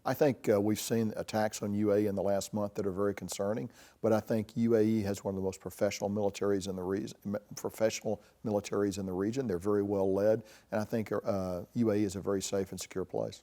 I think we've seen attacks on UAE in the last month that are very concerning, but I think UAE has one of the most professional militaries in the region. They're very well led, and I think UAE is a very safe and secure place.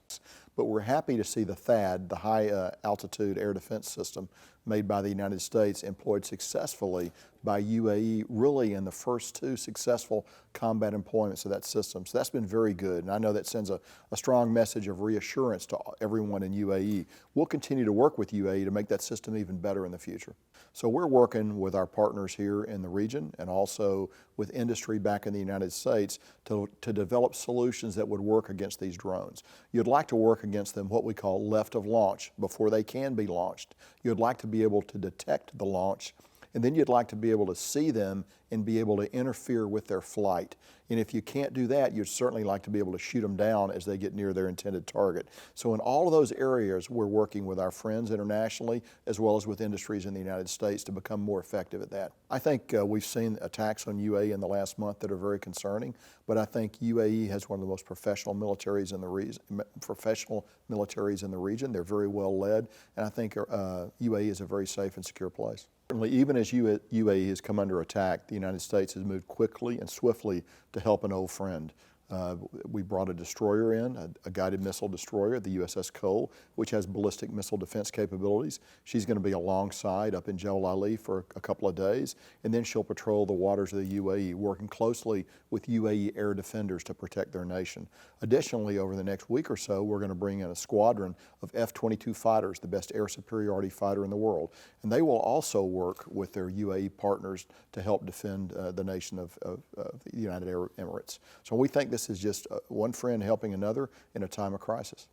But we're happy to see the THAAD, the High Altitude Air Defense System, made by the United States, employed successfully by UAE, really in the first two successful combat employments of that system. So that's been very good, and I know that sends a strong message of reassurance to everyone in UAE. We'll continue to work with UAE to make that system even better in the future. So we're working with our partners here in the region and also with industry back in the United States to develop solutions that would work against these drones. You'd like to work against them what we call left of launch, before they can be launched. You'd like to be able to detect the launch, and then you'd like to be able to see them and be able to interfere with their flight. And if you can't do that, you'd certainly like to be able to shoot them down as they get near their intended target. So in all of those areas, we're working with our friends internationally as well as with industries in the United States to become more effective at that. I think we've seen attacks on UAE in the last month that are very concerning, but I think UAE has one of the most professional militaries in the region. They're very well led, and I think UAE is a very safe and secure place. Certainly, even as UAE has come under attack, the United States has moved quickly and swiftly to help an old friend. We brought a destroyer in, a guided missile destroyer, the USS Cole, which has ballistic missile defense capabilities. She's going to be alongside up in Jebel Ali for a couple of days, and then she'll patrol the waters of the UAE, working closely with UAE air defenders to protect their nation. Additionally, over the next week or so, we're going to bring in a squadron of F-22 fighters, the best air superiority fighter in the world, and they will also work with their UAE partners to help defend the nation of the United Arab Emirates. So we think this is just one friend helping another in a time of crisis.